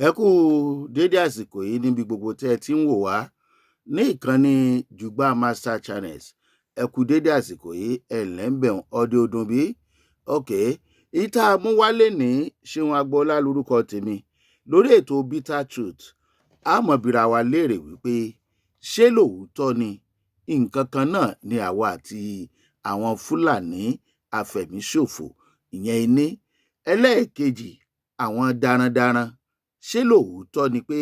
Ẹ kú dédé àsìkò yìí níbi gbogbo tẹ́ ẹ ti ń wò wá ní ìkànnì Jùgbà Master Channels. Ẹ kú dédé àsìkò yìí, ẹ ǹlẹ́ ń bẹ̀ ọdẹ ọdún bí. Ìta mú wálé ní Ṣeun Agboola lórúkọ tèmi lórí ètò Bitter Truth. A mọ̀ bìrà wa léèrè wípé ṣé lóòótọ́ ni nǹkan kan náà ni àwa àti àwọn Fúlàní afẹ̀míṣòfò, ìyẹn iní. Ẹlẹ́ẹ̀kejì, àwọn darandaran. Ṣé lóòótọ́ ni pé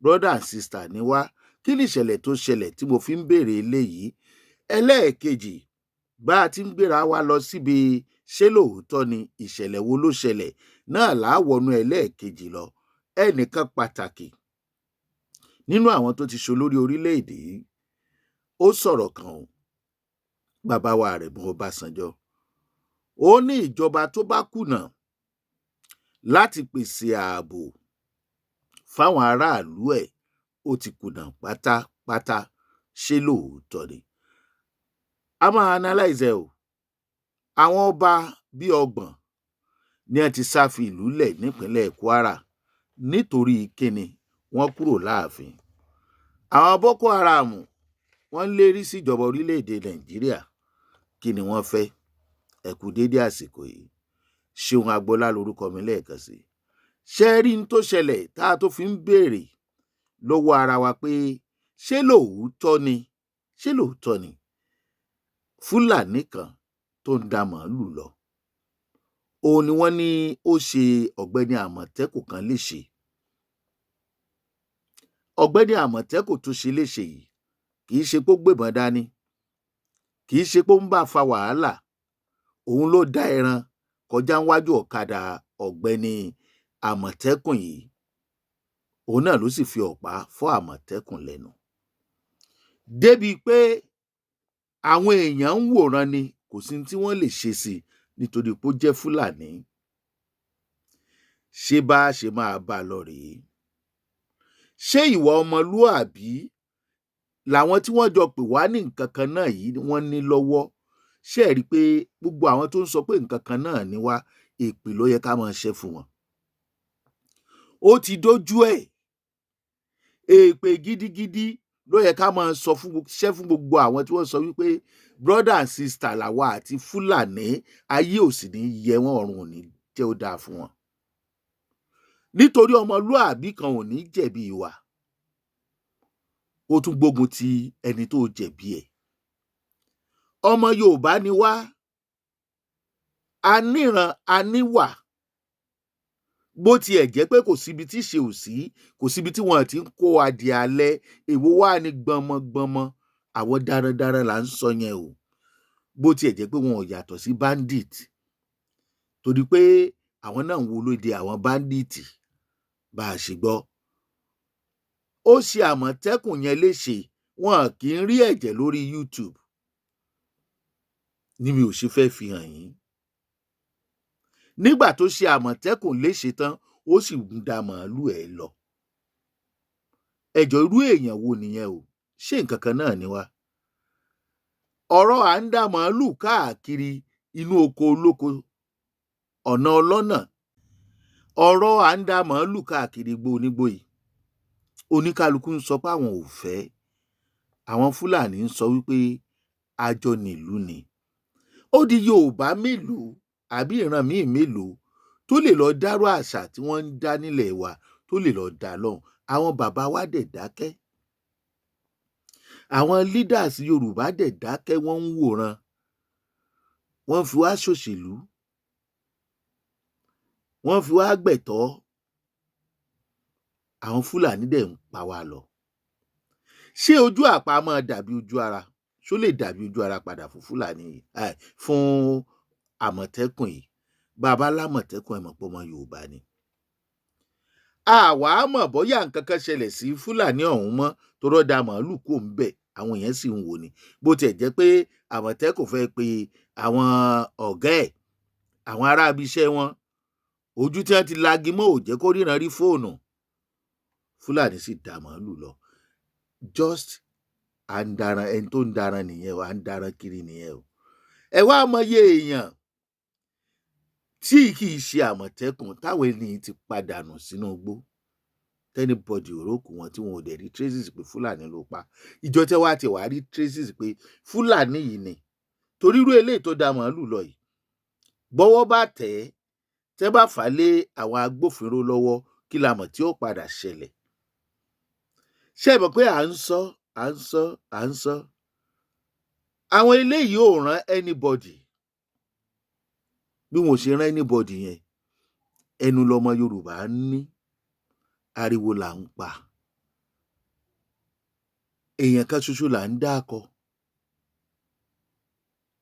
brother and sister ni wá? Kí ni ìṣẹ̀lẹ̀ tó ṣẹlẹ̀ tí mo fi ń béèrè eléyìí? Ẹlẹ́ẹ̀kejì, bá a ti ń gbéra wa lọ síbi ṣé lóòótọ́ ni ìṣẹ̀lẹ̀ wo ló ṣẹlẹ̀ náà láwọnú ẹlẹ́ẹ̀kejì lọ. Ẹnìkan pàtàkì nínú àwọn tó ti ṣolórí orílẹ̀-èdè yìí, ó sọ̀rọ̀ kan o, bàbá wa Àrẹ̀mú Ọbásanjọ́. Ó ní ìjọba tó bá kùnà láti pèsè ààbò fáwọn aráàlú ẹ̀, ó ti kùnà pátápátá. Ṣé lóòótọ́ ni? A máa analyze ẹ o. Àwọn ọba bíi 30 ni ẹ ti sá fi ìlú lẹ̀ nípínlẹ̀ Kwara nítorí kíni? Wọ́n kúrò láàfin. Àwọn Boko Haram wọ́n lérí síjọba orílẹ̀-èdè Nàìjíríà. Kí ni wọ́n fẹ́? Ẹ kú dédé àsìkò yìí. Ṣeun Agboola lórúkọ mi lẹ́ẹ̀kan sí. Ṣé rí n tó ṣẹlẹ̀ tá a tó fi ń béèrè lọ́wọ́ ara wa pé ṣé lóòótọ́ ni? Ṣé lóòótọ́ ni Fúlàní kan tó ń da màálù lọ, òun ni wọ́n ní ó ṣe ọ̀gbẹ́ni Àmọ̀tẹ́kùn kan léṣe. Ọ̀gbẹ́ni Àmọ̀tẹ́kùn tó ṣe léṣe yìí kì í ṣe pé ó gbébọn dání, kì í ṣe pé ó ń bá fa wàhálà. Òun ló dá ẹran kọjá níwájú ọ̀kadà ọ̀gbẹ́ni Àmọ̀tẹ́kùn yìí. Òun náà ló sì fi ọ̀pá fọ́ Àmọ̀tẹ́kùn lẹ́nu. Débi pé àwọn èèyàn ń wòran ni, kò sí tí wọ́n lè ṣe sí nítorí pé ó jẹ́ Fúlàní. Ṣé bá a ṣe máa bá a lọ rèé? Ṣé ìwà ọmọlúàbí làwọn tí wọ́n jọ pè wá ní nǹkan kan náà yìí wọ́n ní lọ́wọ́? Ṣé ẹ rí i pé gbogbo àwọn tó ń sọ pé nǹkan kan náà ni wá, èpè ló yẹ ká máa ṣẹ́ fún wọn? Ó ti dójú ẹ̀. Èpè gidigidi ló yẹ ká máa ṣẹ́ fún gbogbo àwọn tí wọ́n sọ wípé brother and sister làwa àti Fúlàní, ayé ò sì ní yẹ wọ́n, ọ̀run ò ní jẹ́ ó dáa fún wọn. Nítorí ọmọlúàbí kan ò ní jẹ̀bi ìwà, ó tún gbógun ti ẹni tó jẹ̀bi ẹ̀. Ọmọ Yorùbá ni wá, a níran, a níwà. Bó tiẹ̀ jẹ́ pé kò síbi tí ṣe ò sí, kò síbi tí wọ́n ti ń kó adìẹ alẹ́. Èwo wá ní gbọmọgbọmọ? Àwọn darandaran là ń sọ yẹn o. Bó tiẹ̀ jẹ́ pé wọn ò yàtọ̀ sí bandit, torí pé àwọn náà ń wo lóde àwọn bandit bá a ṣe gbọ́. Ó ṣe Àmọ̀tẹ́kùn yẹn léṣe, wọn kì í rí ẹ̀jẹ̀ lórí YouTube ni mi ò ṣe fẹ́ fi hàn yín. Nígbà tó ṣe Àmọ̀tẹ́kùn léṣe tán, ó sì ń da màálù ẹ̀ lọ. Ẹjọ́ irú èèyàn wo nìyẹn o? Ṣé nǹkan kan náà ni wá? Ọ̀rọ̀ à ń da màálù káàkiri inú oko olóko, ọ̀nà ọlọ́nà, ọ̀rọ̀ à ń da màálù káàkiri igbó onígbó yìí, oníkálukú ń sọ pé àwọn ò fẹ́. Àwọn Fúlàní ń sọ wípé àjọ nílùú ni. Ó di Yorùbá mélòó àbí ìran míì mélòó tó lè lọ dárò àṣà tí wọ́n ń dá nílẹ̀ wa, tó lè lọ dá lọ́hùn? Àwọn bàbá wa dẹ̀ dákẹ́. Àwọn leaders Yorùbá dẹ̀ dákẹ́, wọ́n ń wòran. Wọ́n fi wá ṣòṣèlú, wọ́n fi wá gbẹ̀tọ́. Àwọn Fúlàní dẹ̀ ń pa wá lọ. Ṣé ojú àpá máa dàbí ojú ara? Ṣó lè dàbí ojú ara padà fún Fúlàní yìí, fún Àmọ̀tẹ́kùn yìí? Bàbá lámọ̀tẹ́kùn ẹ mọ̀ pé ọmọ Yorùbá ni. Àwa mọ̀ bóyá nǹkan kan ṣẹlẹ̀ sí Fúlàní ọ̀hún mọ́ tó rọ́dà màálù kò ń bẹ̀, àwọn èèyàn sì ń wò ni. Bó tiẹ̀ jẹ́ pé Àmọ̀tẹ́kùn fẹ́ pe àwọn ọ̀gá ẹ̀, àwọn ará ibi iṣẹ́ wọn, ojú tí wọ́n ti lagi mọ́ ò jẹ́ kó ríran rí fóònù. Fúlàní sì dá màálù lọ. Just à ń daran, ẹni tó ń daran nìyẹn o, à ń daran kiri nìyẹn o. Ẹ wá mọyé èèyàn tí kì í ṣe Àmọ̀tẹ́kùn táwọn ènìyàn ti padà nù sínú igbó. tẹ́nibọ̀dì ò rókù wọn tí wọn ò dẹ̀ rí traces pé Fúlàní ló pa. Ìjọ tẹ́ wá ti wá rí traces pé Fúlàní yìí ni torí irú eléyìí tó da màálù lọ yìí bọ́wọ́ bá tẹ̀ ẹ́ tẹ́ bá fà á lé àwọn agbófinró lọ́wọ́ kí la mọ̀ tí ó padà ṣẹlẹ̀. Ṣé ẹ mọ̀ pé à ń sọ àwọn eléyìí ò rán anybody bí wọn ò ṣe rán anybody yẹn ẹnu lọmọ Yorùbá ń ní ariwo là ń pa èèyàn kan ṣoṣo là ń dákọ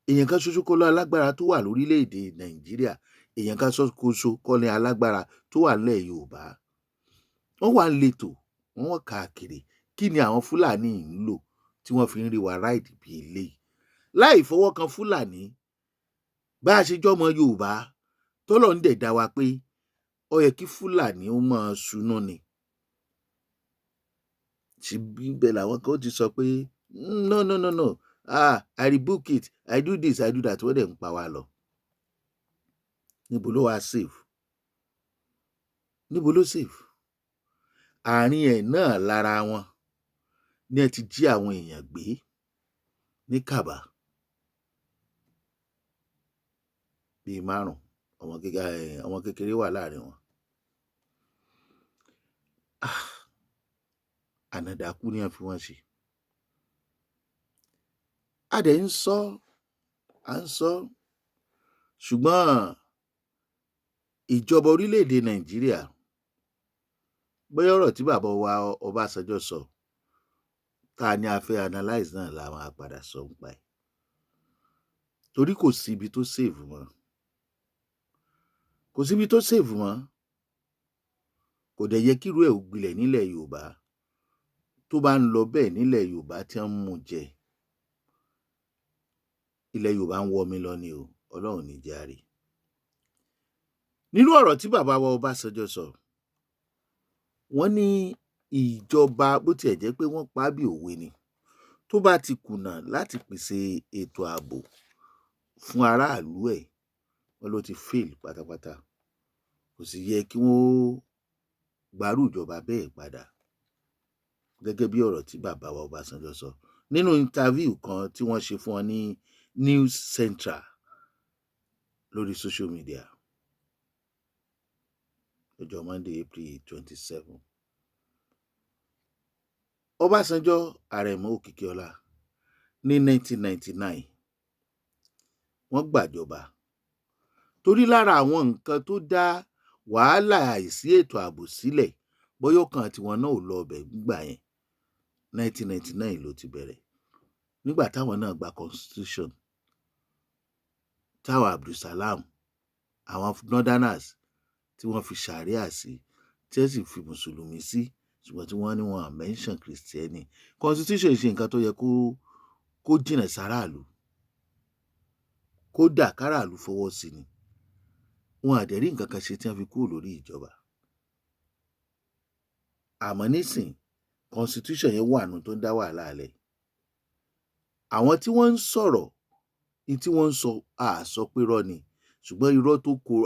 èèyàn kan ṣoṣo kọ́ ló alágbára tó wà lórílẹ̀‐èdè Nàìjíríà èèyàn kan ṣoṣo kọ́ ní alágbára tó wà nílẹ̀ Yorùbá wọ́n wà ń letò wọ́n wọ́n káàkiri kí ni àwọn Fúlàní ń lò tí wọ́n fi ń rí wa ráìdì bí eléyìí láì fọwọ́ kan Fúlàní bá a ṣe jọmọ Yorùbá tọ́lọ̀ ń dẹ̀ dá wa pé ó yẹ kí Fúlàní ó máa sunú ni tí bíbẹ̀ làwọn kan ti sọ pé no I rebuke it I do this I do that wọ́n dẹ̀ ń pa wá lọ níbo ló wá safe níbo ló safe àárín ẹ̀ náà lára wọn ní ẹ ti jí àwọn èèyàn gbé ní Kàbá bíi 5 ọmọ kékeré wà láàrin wọn ànàdàkú ni wọ́n fi wọ́n ṣe a dẹ̀ ń sọ ṣùgbọ́n ìjọba orílẹ̀-èdè Nàìjíríà bóyá ọ̀rọ̀ tí bàbá wa Ọbásanjọ́ sọ tá a ní a fẹ́ analyze náà làwọn àpàdà sọ ń pa ẹ̀ torí kò sí ibi tó save mọ́ kò dẹ̀ yẹ kírú ẹ̀ ò gbilẹ̀ nílẹ̀ Yorùbá tó bá ń lọ bẹ́ẹ̀ nílẹ̀ Yorùbá tí wọ́n ń mú jẹ ilẹ̀ Yorùbá ń wọmi lọ ni o Ọlọ́run ní jàre. Nínú ọ̀rọ̀ tí bàbá wa Ọbásanjọ́ sọ wọ́n ní ìjọba bó tiẹ̀ jẹ́ pé wọ́n pa á bí òwe ni tó bá ti kùnà láti pèsè ètò ààbò fún aráàlú ẹ̀ wọ́n ló ti fail pátápátá kò sì yẹ kí wọ́n gbárù ìjọba bẹ́ẹ̀ padà gẹ́gẹ́ bí ọ̀rọ̀ tí bàbá wa Ọbásanjọ́ sọ nínú interview kan tí wọ́n ṣe fún wọn ní News Central lórí social media ọjọ́ Monday April 27. Ọbásanjọ́ Àrẹ̀mọ Òkìkíọlá ní 1999 wọ́n gbàjọba torí lára àwọn nǹkan tó dá wàhálà àìsí ètò ààbò sílẹ̀ bóyá kan tiwọn náà ò lọ ọbẹ̀ gbà yẹn 1999 ló ti bẹ̀rẹ̀ nígbà táwọn náà gba constitution táwọn Abdulsalam àwọn northerners tí wọ́n fi sharia sí tí wọ́n sì fi mùsùlùmí sí ṣùgbọ́n tí wọ́n ní wọn à mention Christianity constitution ṣe nǹkan tó yẹ kó jìnà sáráàlú kódà káràlú fọwọ́ sí ni wọn àdẹ̀rí nǹkan kan ṣe tí wọ́n fi kúrò lórí ìjọba àmọ́ nísìn constitution yẹn wà nù tó ń dá wàhálà alẹ̀ àwọn tí wọ́n ń sọ̀rọ̀ ní tí wọ́n ń sọ àsọ pé irọ́ ni ṣùgbọ́n irọ́ tó korò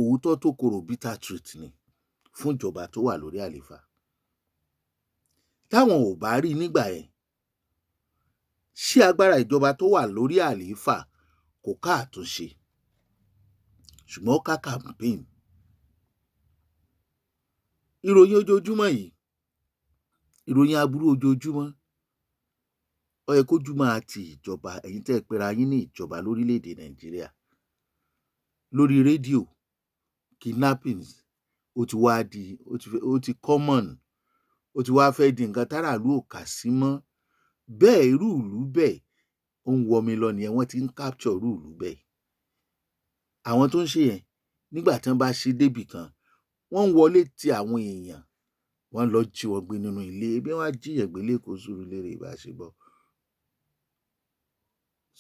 òótọ́ tó korò bitter truth ni fún ìjọba tó wà lórí àléfà táwọn ò bá rí nígbà yẹn ṣé agbára ìjọba tó wà lórí àléfà kò ká àtúnṣe ṣùgbọ́n ó ká campaign ìròyìn ojoojúmọ́ yìí ìròyìn aburú ojoojúmọ́ ó yẹ kójú máa ti ìjọba ẹ̀yin tẹ́ ẹ pera yín ní ìjọba lórílẹ̀‐èdè Nàìjíríà lórí rédíò kidnappings ó ti common ó ti wá fẹ́ di nǹkan táràlú ò kà sí mọ́ bẹ́ẹ̀ irú ìlú bẹ́ẹ̀ ó ń wọmi lọ nìyẹn wọ́n ti ń capture irú ìlú bẹ́ẹ̀ àwọn tó ń ṣe yẹn nígbà tí wọ́n bá ṣe débì kan wọ́n ń wọlé ti àwọn èèyàn wọ́n lọ jí wọn gbé nínú ilé bí wọ́n á jíyàn gbé lẹ́kọ̀ọ́ Sùúrùlérè ìbáṣepọ̀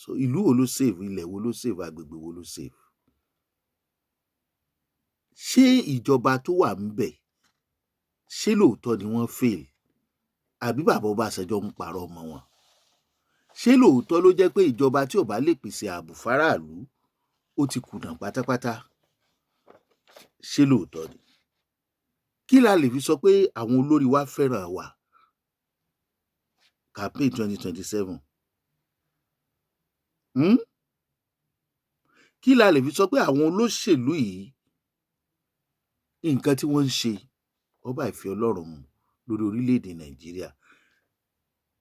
so ìlú wo ló save ilẹ̀ wo ló save agbègbè wo ló save ṣé ìjọba tó wà ńbẹ̀ ṣé lóòótọ́ ni wọ́n fail àbí bàbá Ọbásanjọ́ ń parọ́ ọmọ wọn ṣé lóòótọ́ ló jẹ́ pé ìjọba tí ò bá lè pèsè ààbò fáráàlú ó ti kùnà pátápátá ṣé lóòótọ́ ni kí la lè fi sọ pé àwọn olórí wa fẹ́ràn wa campaign 2027? Kí la lè fi sọ pé àwọn olóṣèlú yìí nǹkan tí wọ́n ń ṣe ó bá ìfẹ́ Ọlọ́run mu lórí orílẹ̀-èdè Nàìjíríà?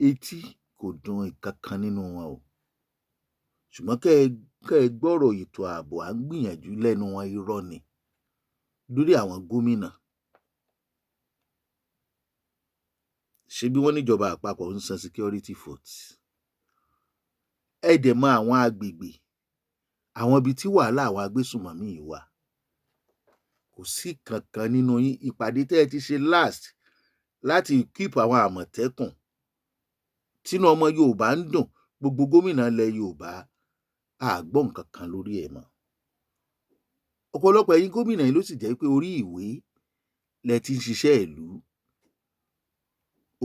Etí kò dùn ìkankan nínú wọn o, ṣùgbọ́n kẹ́ ẹ gbọ́rọ̀ ètò ààbò à ń gbìyànjú lẹ́nu wọn, irọ́ ni lórí àwọn gómìnà. Ṣé bí wọ́n níjọba àpapọ̀ ń san security vote? Ẹ dẹ̀ mọ àwọn agbègbè, àwọn ibi tí wàhálà àwọn agbésùnmọ̀mí yìí wà. Kò sí kankan nínú yín. Ìpàdé tẹ́ ẹ ti ṣe last láti keep àwọn Àmọ̀tẹ́kùn, tínú ọmọ Yorùbá ń dùn, gbogbo gómìnà ilẹ̀ Yorùbá àgbọ̀ nǹkan kan lórí ẹ̀ mọ́. Ọ̀pọ̀lọpọ̀ ẹ̀yin gómìnà yìí ló sì jẹ́ pé orí ìwé lẹ ti ń ṣiṣẹ́ ìlú,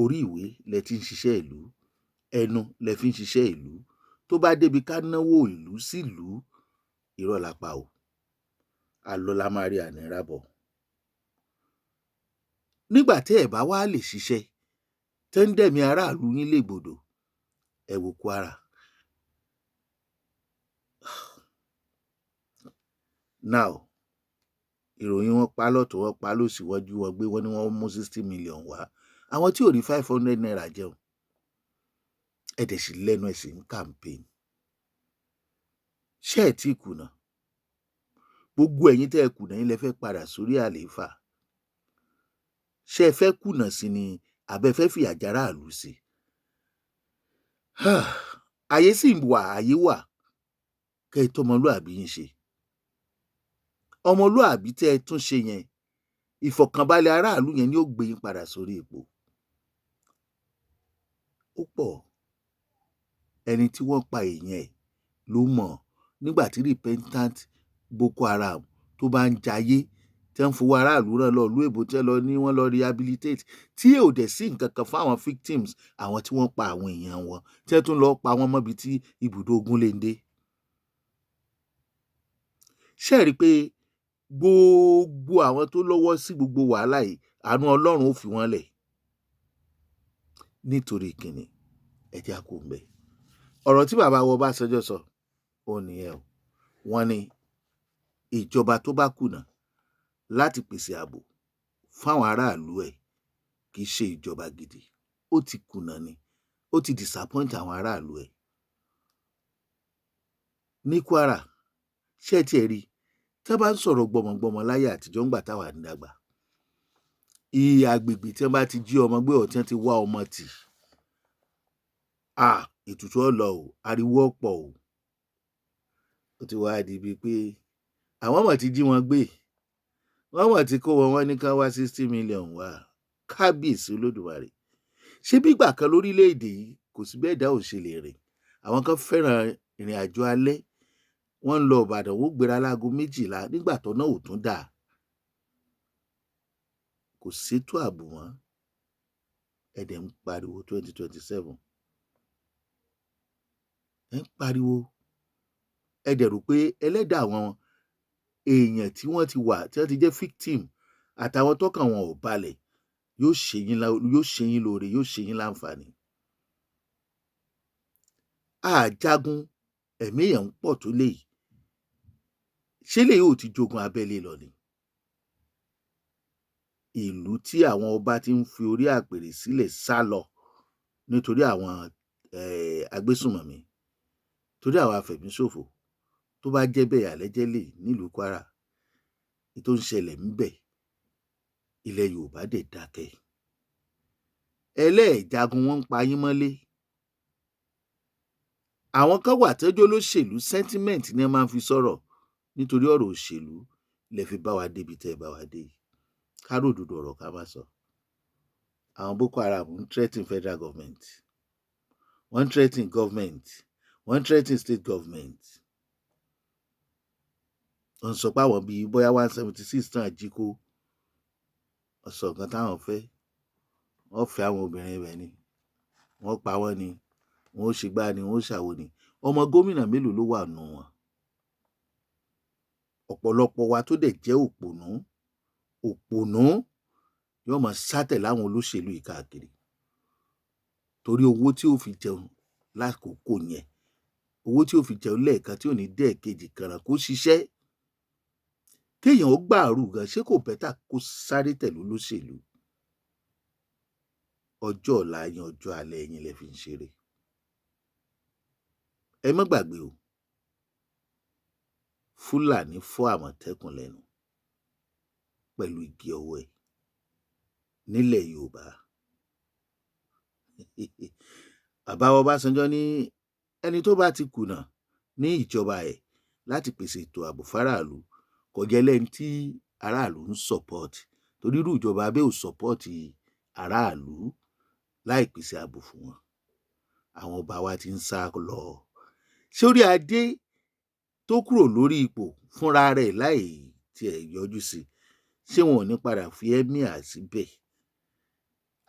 orí ìwé lẹ ti ń ṣiṣẹ́ ìlú, ẹnu lẹ fi ń ṣiṣẹ́ ìlú. Tó bá débi ká náwó ìlú sílùú, irọ́ la pa o. Àlọ́ la máa rí àníràbọ̀. Nígbà tí ẹ bá wá lè ṣiṣẹ́ tẹ́ ń dẹ̀mí aráàlú yín légbodò, ẹ wo Kwara. Now, ìròyìn wọn pa lọ́tún, wọn pa lósì, wọ́n jú wọn gbé, wọ́n ní wọ́n mú 60 million wá. Àwọn tí ò rí 500 naira jẹun, ẹ dẹ̀ sì lẹ́nu ẹ̀ sì ń campaign. Ṣé ẹ̀ tí kùnà? Gbogbo ẹ̀yin tẹ́ ẹ kùnà yín lẹ fẹ́ padà sórí àlééfà. Ṣé ẹ fẹ́ kùnà sí ni àbẹ́ fẹ́ fìyà jẹ aráàlú sí? Àyè sì wà, àyè wà kẹ́ ẹ tọmọlúàbí yín ṣe. Ọmọlúàbí tẹ́ ẹ tún ṣe yẹn, ìfọ̀kànbalẹ̀ aráàlú yẹn ni ó gbé yín padà sórí ipò. Ó pọ̀, ẹni tí wọ́n pa èèyàn ẹ̀ ló mọ̀. Nígbà tí repentant Boko Haram tó bá ń jayé, tí wọ́n fowó aráàlú rán lọ ìlú èbó, tí wọ́n lọ ní wọ́n lọ rehabilitate, tí ò dẹ̀ sí nǹkan kan fáwọn victims, àwọn tí wọ́n pa àwọn èèyàn wọn, tí wọ́n tún lọ pa wọ́n mọ́bi tí ibùdó ogun lè ń dé. Ṣé ẹ rí i pé gbogbo àwọn tó lọ́wọ́ sí gbogbo wàhálà yìí, àánú Ọlọ́run ó fi wọ́n lẹ̀? Nítorí kìnnì, ẹ jẹ́ á kó ń bẹ̀. Ọ̀rọ̀ tí bàbá wa Ọbásanjọ́ sọ ó nìyẹn o. Wọ́n ní ìjọba tó bá kùnà láti pèsè ààbò fáwọn aráàlú ẹ̀ kì í ṣe ìjọba gidi. Ó ti kùnà ni, ó ti disappoint àwọn aráàlú ẹ̀. Ní Kwara, ṣé ẹ tiẹ̀ rí, tí wọ́n bá ń sọ̀rọ̀ gbọmọgbọmọ láyé àtijọ́ ńgbà táwa ń dàgbà, iye agbègbè tí wọ́n bá ti jí ọmọ gbé, tí wọ́n ti wá ọmọ tì, ètùtù ọ̀lọ́ o, ariwo ọ̀pọ̀ o. Ó ti wá di bíi pé àwọn mọ̀ ti jí wọn gbé, wọ́n mọ̀ ti kó wọn, wọ́n ní ká wá 60 million wá. Kábíyèsí Olódùmarè. Ṣé bí ìgbà kan lórílẹ̀-èdè yìí kò sí bẹ́ẹ̀ dá ò ṣe lè rìn? Àwọn kan fẹ́ràn ìrìn àjò alẹ́, wọ́n ń lọ Ìbàdàn, wọ́n gbéra láago 12 nígbà tó náà ò tún dà. Kò sétò ààbò mọ́, ẹ dẹ̀ ń pariwo 2027. Ẹ ń pariwo, ẹ dẹ̀ rò pé ẹlẹ́dàá àwọn èèyàn tí wọ́n ti wà, tí wọ́n ti jẹ́ victim, àtàwọn tọ́kàn wọn ò balẹ̀, yóò ṣe yín lóore, yóò ṣe yín láǹfààní. Àjagun, ẹ̀mí èèyàn ń pọ̀ tó léyìí. Ṣé léyìí ò ti jogun abẹ́lé lọ ni? Ìlú tí àwọn ọba ti ń fi orí àpèrè sílẹ̀ sá lọ nítorí àwọn agbésùnmọ̀mí, torí àwọn afẹ̀míṣòfò. Tó bá jẹ́ bẹ́ẹ̀, àlẹ́jẹ́lẹ̀ nílùú Kwara, tó ń ṣẹlẹ̀ ńbẹ̀, ilẹ̀ Yorùbá dẹ̀ dákẹ́. Ẹlẹ́ẹ̀jagun, wọ́n ń pa yín mọ́lé. Àwọn kan wà tọ́jú olóṣèlú, sentiment ni wọ́n máa ń fi sọ̀rọ̀. Nítorí ọ̀rọ̀ òṣèlú lẹ fi bá wa débi tẹ́ ẹ bá wa dé yìí. Ká ròdodo ọ̀rọ̀ ká má sọ. Àwọn Boko Haram ń threaten federal government, wọ́n ń threaten government, wọ́n ń threaten state government. Wọ́n sọ pé àwọn bíi bóyá 176 tán jí kó. Wọ́n sọ nǹkan táwọn fẹ́. Wọ́n fẹ́ àwọn obìnrin rẹ̀ ni, wọ́n pa wọ́n ni, wọ́n ó ṣègbà ni, wọ́n ó ṣàwo ni. Ọmọ gómìnà mélòó ló wà nù wọn? Ọ̀pọ̀lọpọ̀ wa tó dẹ̀ jẹ́ òpònú yóò máa sátẹ̀ láwọn olóṣèlú yìí káàkiri torí owó tí ó fi jẹun lákòókò yẹn, owó tí ó fi jẹun lẹ́ẹ̀kan tí ò ní dẹ́ẹ̀kejì kànràn kó ṣiṣẹ́. Kéèyàn ó gbàrú gan, ṣé kò bẹ́tà kó sáré tẹ̀lé olóṣèlú? Ọjọ́ ọ̀la yín, ọjọ́ alẹ́ yín lẹ fi ń ṣeré. Ẹ má gbàgbé o, Fúlàní fọ́ Àmọ̀tẹ́kùn lẹ́nu pẹ̀lú igi ọwọ́ ẹ̀ nílẹ̀ Yorùbá. Bàbá Ọbásanjọ́ ní ẹni tó bá ti kùnà ní ìjọba ẹ̀ láti pèsè ètò ààbò fáráàlú kò jẹ́ lẹ́ni tí aráàlú ń sọ̀pọ́ọ̀tì, torí irú ìjọba abẹ́ ò sọ̀pọ́ọ̀tì aráàlú láì pèsè ààbò fún wọn. Àwọn ọba wa ti ń sá lọ. Ṣé orí adé tó kúrò lórí ipò fúnra rẹ̀ láì tiẹ̀ yọjú sí, ṣé wọn ò ní padà fi ẹ́míà síbẹ̀?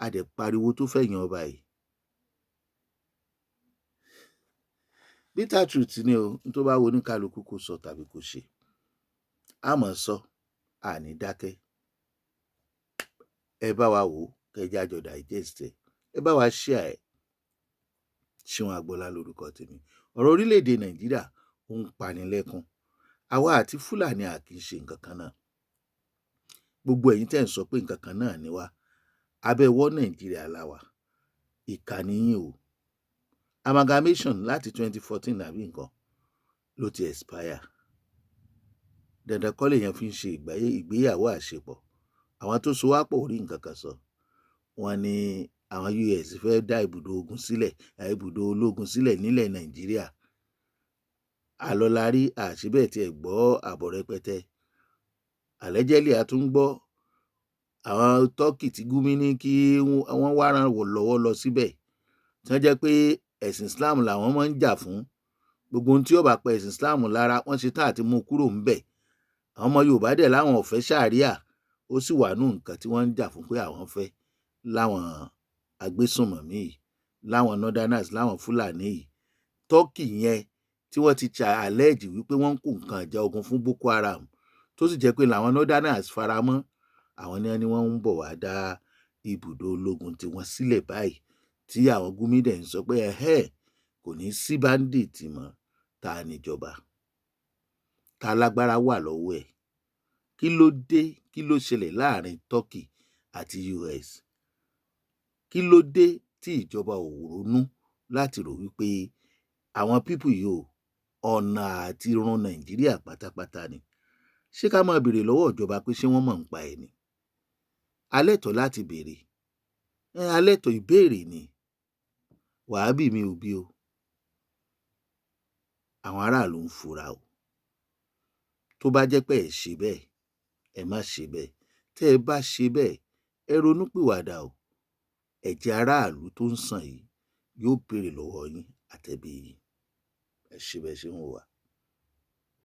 A dẹ̀ pariwo tó fẹ̀yìn ọba yìí. Bitter truth ni o, tó bá wo oníkálukú kó sọ tàbí kó ṣe. A mọ̀ sọ, àní dákẹ́. Ẹ bá wa wò, kẹjá àjọ digest ẹ. Ẹ bá wa share ẹ. Ṣeun Agbọ́lá lórúkọ tèmi. Ọ̀rọ̀ orílẹ̀-èdè Nàìjíríà ó ń pani lẹ́kún. Àwa àti Fúlàní a kì í ṣe nǹkan kan náà. Gbogbo ẹ̀yin tẹ́ ń sọ pé nǹkan kan náà ni wá, abẹ́wọ́ Nàìjíríà la wà. Ìkànnì yín o. Amalgamation láti 2014 àbí nǹkan ló ti expire. Dandan kọ́ lèèyàn fi ń ṣe ìgbéyàwó àṣepọ̀. Àwọn tó so wá pọ̀ ò rí nǹkan kan sọ. Wọ́n ní àwọn US fẹ́ dá ibùdó ológun sílẹ̀ nílẹ̀ Nàìjíríà. Àlọ́larí àṣìbẹ̀ tí ẹ̀ gbọ́ àbọ̀ rẹpẹtẹ. Allegedly a tún gbọ́ àwọn Turkey tí Gumi ní kí wọ́n wá ràn wọ́n lọ́wọ́ lọ síbẹ̀, tí wọ́n jẹ́ pé ẹ̀sìn Islam làwọn máa ń jà fún. Gbogbo ohun tí ó bá pa ẹ̀sìn Islam lára wọ́n ṣe tán àti mú kúrò ńbẹ̀. Àwọn ọmọ Yorùbá dẹ̀ láwọn ò fẹ́ ṣàríà, ó sì wà nù nǹkan tí wọ́n ń jà fún pé àwọn fẹ́ láwọn agbésùnmọ̀mí yìí, láwọn northerners, láwọn Fúlàní yìí. Turkey yẹn tí wọ́n ti allege wípé wọ́n ń kó nǹkan ìjà ogun fún Boko Haram, tó sì jẹ́ pé làwọn northerners faramọ́, àwọn ni wọ́n ń bọ̀ wá dá ibùdó ológun tí wọ́n sílẹ̀ báyìí, tí àwọn Gumi dẹ̀ ń sọ pé kò ní sí bandit mọ́. Ta níjọba? Ta lágbára wà lọ́wọ́ ẹ̀? Kí ló dé? Kí ló ṣẹlẹ̀ láàrin Turkey àti US? Kí ló dé tí ìjọba ò ronú láti rò wípé àwọn pípù yìí ò ọ̀nà àti run Nàìjíríà pátápátá ni? Ṣé ká máa béèrè lọ́wọ́ ìjọba pé ṣé wọ́n mọ̀ ń pa ẹ̀ ni? Alẹ́tọ̀ láti béèrè. Alẹ́tọ̀ ìbéèrè ni. Wàhábì mi ò bí o. Àwọn aráàlú ń fura o. Tó bá jẹ́ pé ẹ ṣe bẹ́ẹ̀, ẹ má ṣe bẹ́ẹ̀. Tẹ́ ẹ bá ṣe bẹ́ẹ̀, ẹ ronúpìwàdà o. Ẹ̀jẹ̀ aráàlú tó ń sàn yìí yóò béèrè lọ́wọ́ yín àtẹ̀bí yín. Ẹ ṣe bẹ́ẹ̀ ṣe ń wò wá.